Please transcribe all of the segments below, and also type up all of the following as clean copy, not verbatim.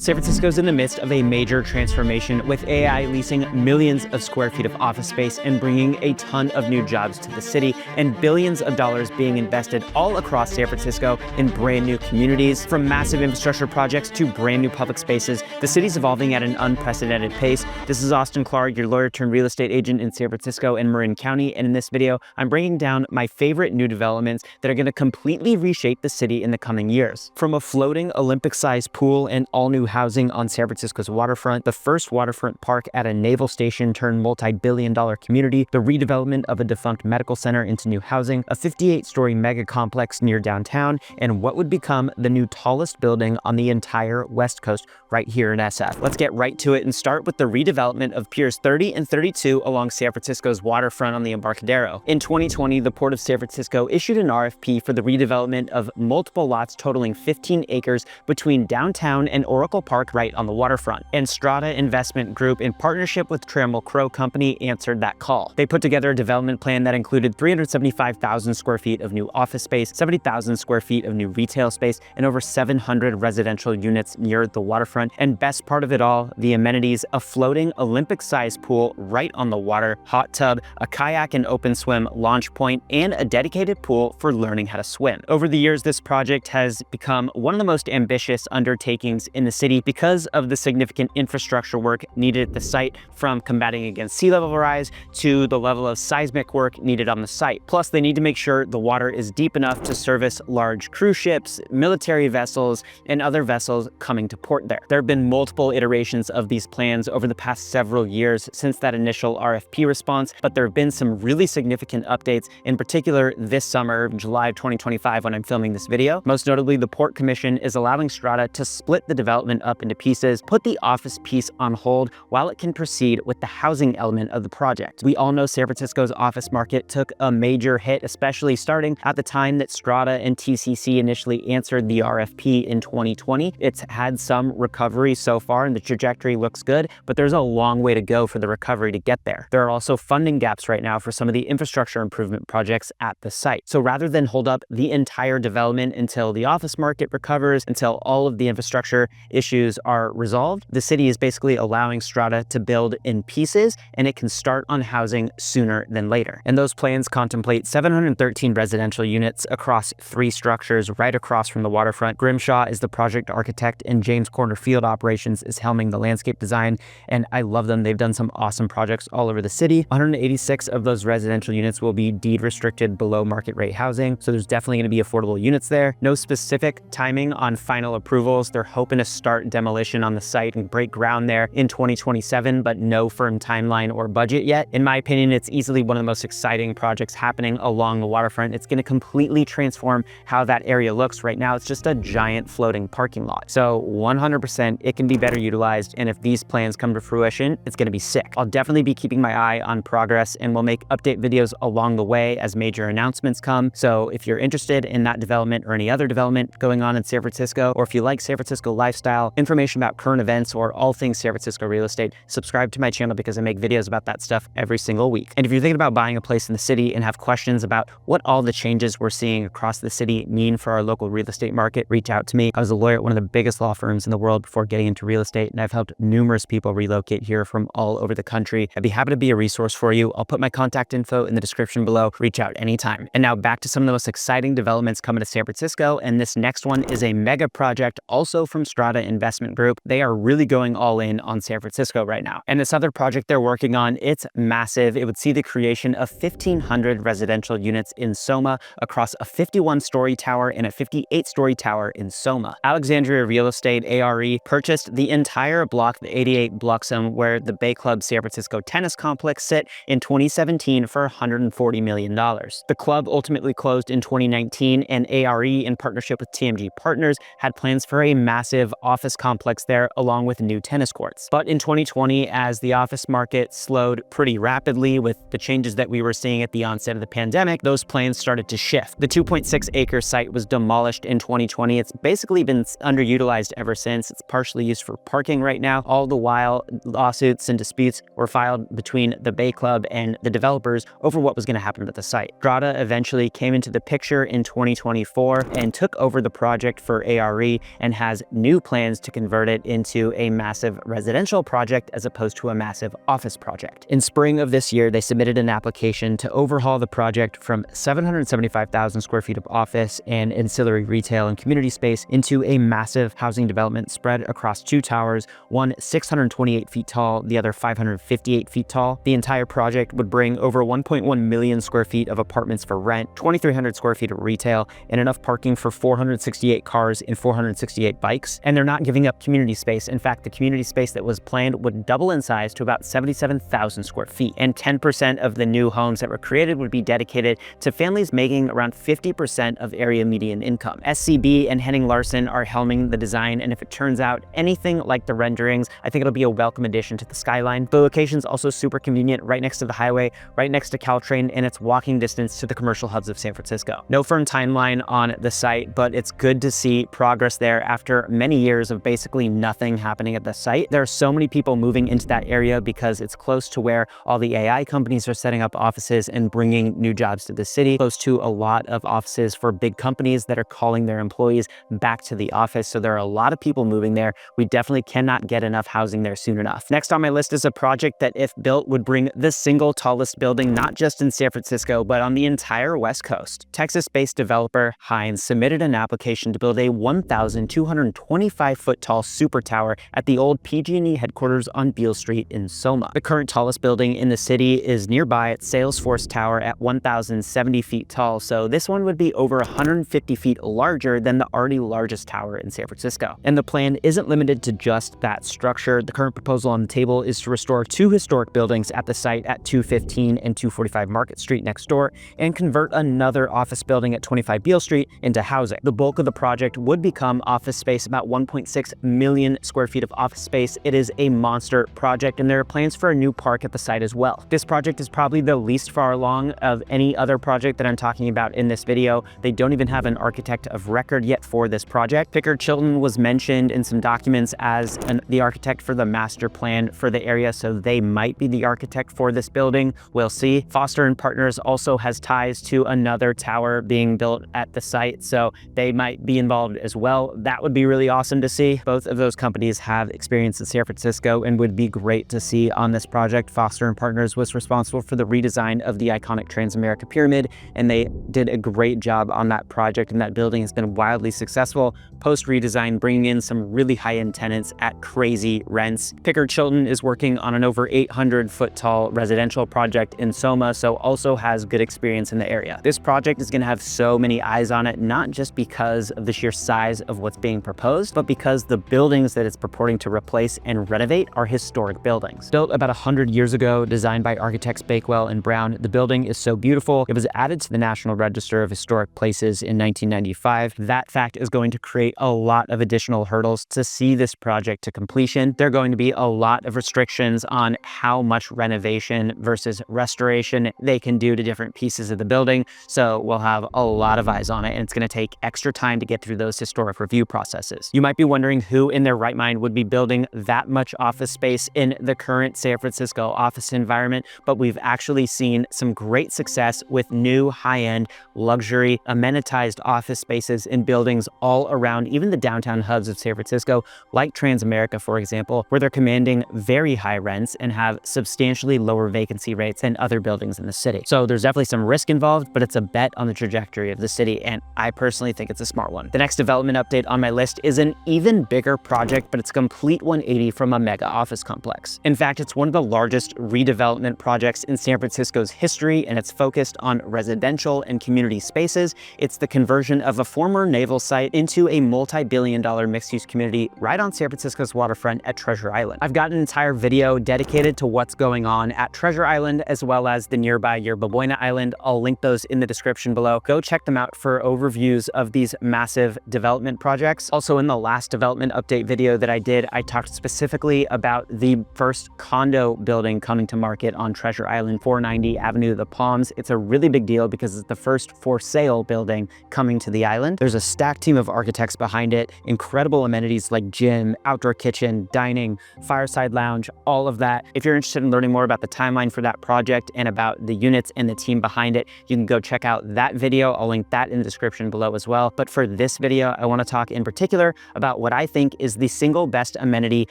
San Francisco's in the midst of a major transformation, with AI leasing millions of square feet of office space and bringing a ton of new jobs to the city, and billions of dollars being invested all across San Francisco in brand new communities. From massive infrastructure projects to brand new public spaces, the city's evolving at an unprecedented pace. This is Austin Clark, your lawyer turned real estate agent in San Francisco and Marin County, and in this video, I'm bringing down my favorite new developments that are going to completely reshape the city in the coming years. From a floating Olympic-sized pool and all-new housing on San Francisco's waterfront, the first waterfront park at a naval station turned multi-billion-dollar community, the redevelopment of a defunct medical center into new housing, a 58-story mega complex near downtown, and what would become the new tallest building on the entire West Coast right here in SF. Let's get right to it and start with the redevelopment of Piers 30 and 32 along San Francisco's waterfront on the Embarcadero. In 2020, the Port of San Francisco issued an RFP for the redevelopment of multiple lots totaling 15 acres between downtown and Oracle Park right on the waterfront. And Strata Investment Group, in partnership with Trammell Crow Company, answered that call. They put together a development plan that included 375,000 square feet of new office space, 70,000 square feet of new retail space, and over 700 residential units near the waterfront. And best part of it all, the amenities: a floating Olympic-sized pool right on the water, hot tub, a kayak and open swim launch point, and a dedicated pool for learning how to swim. Over the years, this project has become one of the most ambitious undertakings in the city because of the significant infrastructure work needed at the site, from combating against sea level rise to the level of seismic work needed on the site. Plus, they need to make sure the water is deep enough to service large cruise ships, military vessels, and other vessels coming to port there. There have been multiple iterations of these plans over the past several years since that initial RFP response, but there have been some really significant updates, in particular this summer, July of 2025, when I'm filming this video. Most notably, the Port Commission is allowing Strata to split the development up into pieces, put the office piece on hold while it can proceed with the housing element of the project. We all know San Francisco's office market took a major hit, especially starting at the time that Strata and TCC initially answered the RFP in 2020. It's had some recovery so far and the trajectory looks good, but there's a long way to go for the recovery to get there. There are also funding gaps right now for some of the infrastructure improvement projects at the site. So rather than hold up the entire development until the office market recovers, until all of the infrastructure issues are resolved, the city is basically allowing Strata to build in pieces, and it can start on housing sooner than later. And those plans contemplate 713 residential units across 3 structures right across from the waterfront. Grimshaw is the project architect, and James Corner Field Operations is helming the landscape design, and I love them. They've done some awesome projects all over the city. 186 of those residential units will be deed restricted below market rate housing, so there's definitely going to be affordable units there. No specific timing on final approvals. They're hoping to start demolition on the site and break ground there in 2027, but no firm timeline or budget yet. In my opinion, it's easily one of the most exciting projects happening along the waterfront. It's going to completely transform how that area looks. Right now, it's just a giant floating parking lot. So 100% it can be better utilized, and if these plans come to fruition, it's going to be sick. I'll definitely be keeping my eye on progress, and we'll make update videos along the way as major announcements come. So if you're interested in that development or any other development going on in San Francisco, or if you like San Francisco lifestyle, information about current events, or all things San Francisco real estate, subscribe to my channel because I make videos about that stuff every single week. And if you're thinking about buying a place in the city and have questions about what all the changes we're seeing across the city mean for our local real estate market, reach out to me. I was a lawyer at one of the biggest law firms in the world before getting into real estate, and I've helped numerous people relocate here from all over the country. I'd be happy to be a resource for you. I'll put my contact info in the description below. Reach out anytime. And now back to some of the most exciting developments coming to San Francisco, and this next one is a mega project also from Strata Investment Group. They are really going all in on San Francisco right now. And this other project they're working on, it's massive. It would see the creation of 1,500 residential units in SOMA across a 51-story tower and a 58-story tower in SOMA. Alexandria Real Estate, ARE, purchased the entire block, the 88 block zone where the Bay Club San Francisco tennis complex sit, in 2017 for $140 million. The club ultimately closed in 2019, and ARE, in partnership with TMG Partners, had plans for a massive office complex there along with new tennis courts. But in 2020, as the office market slowed pretty rapidly with the changes that we were seeing at the onset of the pandemic, those plans started to shift. The 2.6-acre site was demolished in 2020. It's basically been underutilized ever since. It's partially used for parking right now. All the while, lawsuits and disputes were filed between the Bay Club and the developers over what was going to happen to the site. Strata eventually came into the picture in 2024 and took over the project for ARE and has new plans plans to convert it into a massive residential project as opposed to a massive office project. In spring of this year, they submitted an application to overhaul the project from 775,000 square feet of office and ancillary retail and community space into a massive housing development spread across two towers, one 628 feet tall, the other 558 feet tall. The entire project would bring over 1.1 million square feet of apartments for rent, 2,300 square feet of retail, and enough parking for 468 cars and 468 bikes. And they're not giving up community space. In fact, the community space that was planned would double in size to about 77,000 square feet. And 10% of the new homes that were created would be dedicated to families making around 50% of area median income. SCB and Henning Larsen are helming the design, and if it turns out anything like the renderings, I think it'll be a welcome addition to the skyline. The location's also super convenient, right next to the highway, right next to Caltrain, and it's walking distance to the commercial hubs of San Francisco. No firm timeline on the site, but it's good to see progress there after many years of basically nothing happening at the site. There are so many people moving into that area because it's close to where all the AI companies are setting up offices and bringing new jobs to the city, close to a lot of offices for big companies that are calling their employees back to the office. So there are a lot of people moving there. We definitely cannot get enough housing there soon enough. Next on my list is a project that, if built, would bring the single tallest building, not just in San Francisco, but on the entire West Coast. Texas-based developer Hines submitted an application to build a 1,225-foot tall super tower at the old PG&E headquarters on Beale Street in SOMA. The current tallest building in the city is nearby at Salesforce Tower at 1,070 feet tall, so this one would be over 150 feet larger than the already largest tower in San Francisco. And the plan isn't limited to just that structure. The current proposal on the table is to restore two historic buildings at the site at 215 and 245 Market Street next door, and convert another office building at 25 Beale Street into housing. The bulk of the project would become office space, about 1.6 million square feet of office space. It is a monster project, and there are plans for a new park at the site as well. This project is probably the least far along of any other project that I'm talking about in this video. They don't even have an architect of record yet for this project. Pickard Chilton was mentioned in some documents as the architect for the master plan for the area, so they might be the architect for this building. We'll see. Foster and Partners also has ties to another tower being built at the site, so they might be involved as well. That would be really awesome to see. Both of those companies have experience in San Francisco and would be great to see on this project. Foster and Partners was responsible for the redesign of the iconic Transamerica Pyramid, and they did a great job on that project, and that building has been wildly successful post-redesign, bringing in some really high-end tenants at crazy rents. Pickard Chilton is working on an over 800-foot tall residential project in SOMA, so also has good experience in the area. This project is going to have so many eyes on it, not just because of the sheer size of what's being proposed, but because the buildings that it's purporting to replace and renovate are historic buildings. Built about 100 years ago, designed by architects Bakewell and Brown, the building is so beautiful, it was added to the National Register of Historic Places in 1995. That fact is going to create a lot of additional hurdles to see this project to completion. There are going to be a lot of restrictions on how much renovation versus restoration they can do to different pieces of the building, so we'll have a lot of eyes on it, and it's going to take extra time to get through those historic review processes. You might be wondering who in their right mind would be building that much office space in the current San Francisco office environment, but we've actually seen some great success with new high-end luxury amenitized office spaces in buildings all around even the downtown hubs of San Francisco, like Transamerica, for example, where they're commanding very high rents and have substantially lower vacancy rates than other buildings in the city. So there's definitely some risk involved, but it's a bet on the trajectory of the city, and I personally think it's a smart one. The next development update on my list is an even bigger project, but it's a complete 180 from a mega office complex. In fact, it's one of the largest redevelopment projects in San Francisco's history, and it's focused on residential and community spaces. It's the conversion of a former naval site into a multi-billion-dollar mixed-use community right on San Francisco's waterfront at Treasure Island. I've got an entire video dedicated to what's going on at Treasure Island, as well as the nearby Yerba Buena Island. I'll link those in the description below. Go check them out for overviews of these massive development projects. Also, in the last development update video that I did, I talked specifically about the first condo building coming to market on Treasure Island, 490 Avenue of the Palms. It's a really big deal because it's the first for sale building coming to the island. There's a stacked team of architects behind it, incredible amenities like gym, outdoor kitchen, dining, fireside lounge, all of that. If you're interested in learning more about the timeline for that project and about the units and the team behind it, you can go check out that video. I'll link that in the description below as well. But for this video, I want to talk in particular about about what I think is the single best amenity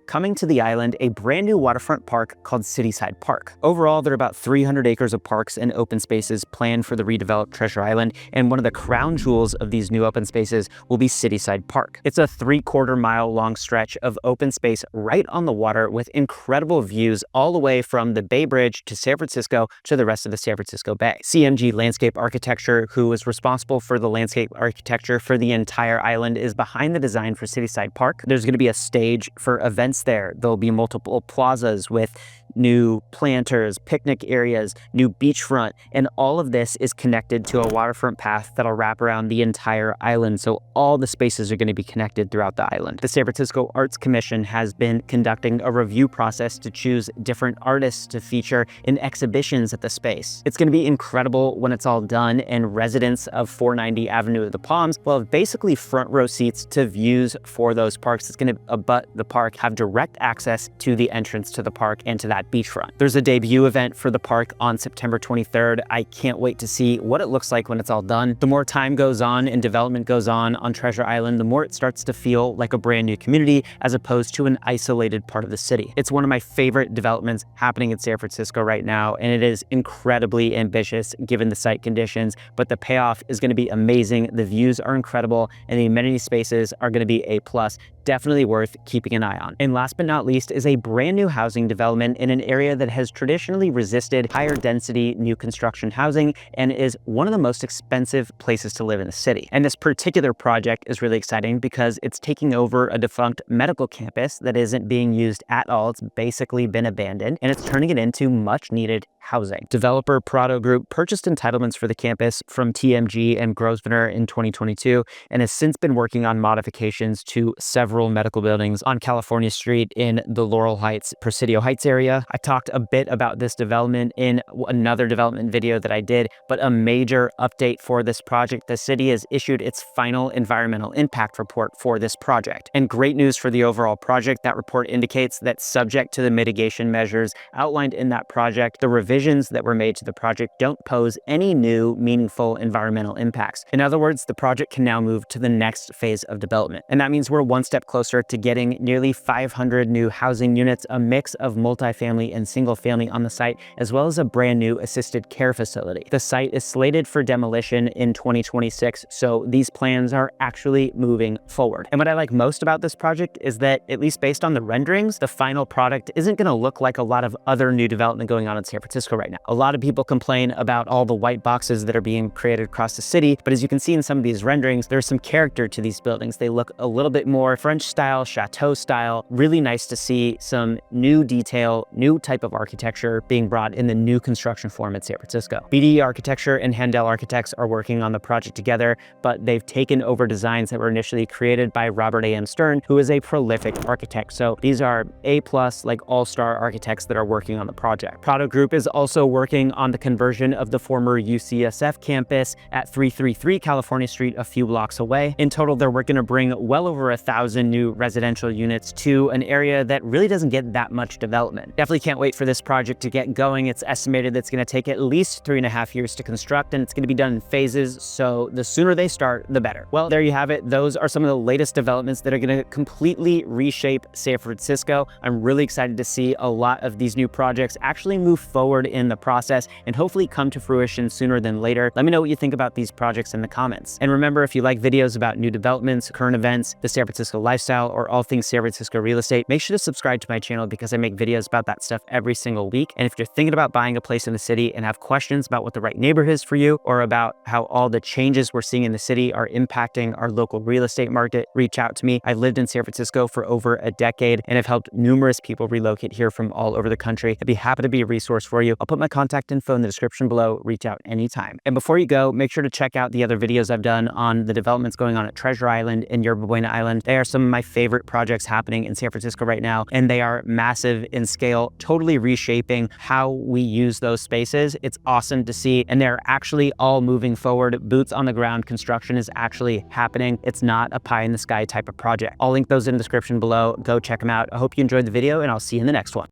coming to the island, a brand new waterfront park called Cityside Park. Overall, there are about 300 acres of parks and open spaces planned for the redeveloped Treasure Island, and one of the crown jewels of these new open spaces will be Cityside Park. It's a 3/4 mile long stretch of open space right on the water with incredible views all the way from the Bay Bridge to San Francisco to the rest of the San Francisco Bay. CMG Landscape Architecture, who is responsible for the landscape architecture for the entire island, is behind the design for Cityside Park. There's going to be a stage for events there. There'll be multiple plazas with new planters, picnic areas, new beachfront, and all of this is connected to a waterfront path that'll wrap around the entire island, so all the spaces are going to be connected throughout the island. The San Francisco Arts Commission has been conducting a review process to choose different artists to feature in exhibitions at the space. It's going to be incredible when it's all done, and residents of 490 Avenue of the Palms will have basically front row seats to views for those parks. It's going to abut the park, have direct access to the entrance to the park and to that beachfront. There's a debut event for the park on September 23rd. I can't wait to see what it looks like when it's all done. The more time goes on and development goes on Treasure Island, the more it starts to feel like a brand new community as opposed to an isolated part of the city. It's one of my favorite developments happening in San Francisco right now, and it is incredibly ambitious given the site conditions, but the payoff is going to be amazing. The views are incredible, and the amenity spaces are going to be A+. Definitely worth keeping an eye on. And last but not least is a brand new housing development in an area that has traditionally resisted higher density new construction housing and is one of the most expensive places to live in the city. And this particular project is really exciting because it's taking over a defunct medical campus that isn't being used at all. It's basically been abandoned, and it's turning it into much needed housing. Developer Prado Group purchased entitlements for the campus from TMG and Grosvenor in 2022 and has since been working on modifications to several medical buildings on California Street in the Laurel Heights, Presidio Heights area. I talked a bit about this development in another development video that I did, but a major update for this project: the city has issued its final environmental impact report for this project. And great news for the overall project, that report indicates that subject to the mitigation measures outlined in that project, the revisions that were made to the project don't pose any new meaningful environmental impacts. In other words, the project can now move to the next phase of development. And that means we're one step closer to getting nearly 500 new housing units, a mix of multifamily and single family on the site, as well as a brand new assisted care facility. The site is slated for demolition in 2026, so these plans are actually moving forward. And what I like most about this project is that, at least based on the renderings, the final product isn't going to look like a lot of other new development going on in San Francisco right now. A lot of people complain about all the white boxes that are being created across the city, but as you can see in some of these renderings, there's some character to these buildings. They look a little bit more French style, chateau style. Really nice to see some new detail, new type of architecture being brought in the new construction form in San Francisco. BDE Architecture and Handel Architects are working on the project together, but they've taken over designs that were initially created by Robert A.M. Stern, who is a prolific architect. So these are A+, like all-star architects that are working on the project. Prado Group is also working on the conversion of the former UCSF campus at 333 California Street, a few blocks away. In total, they're working to bring well over 1,000 new residential units to an area that really doesn't get that much development. Definitely can't wait for this project to get going. It's estimated that it's going to take at least 3.5 years to construct, and it's going to be done in phases, so the sooner they start, the better. Well, there you have it. Those are some of the latest developments that are going to completely reshape San Francisco. I'm really excited to see a lot of these new projects actually move forward in the process and hopefully come to fruition sooner than later. Let me know what you think about these projects in the comments. And remember, if you like videos about new developments, current events, the San Francisco lifestyle, or all things San Francisco real estate, make sure to subscribe to my channel because I make videos about that stuff every single week. And if you're thinking about buying a place in the city and have questions about what the right neighborhood is for you, or about how all the changes we're seeing in the city are impacting our local real estate market, reach out to me. I've lived in San Francisco for over a decade and have helped numerous people relocate here from all over the country. I'd be happy to be a resource for you. I'll put my contact info in the description below. Reach out anytime. And before you go, make sure to check out the other videos I've done on the developments going on at Treasure Island and Yerba Buena Island. They are some of my favorite projects happening in San Francisco right now, and they are massive in scale, totally reshaping how we use those spaces. It's awesome to see, and they're actually all moving forward. Boots on the ground construction is actually happening. It's not a pie in the sky type of project. I'll link those in the description below. Go check them out. I hope you enjoyed the video, and I'll see you in the next one.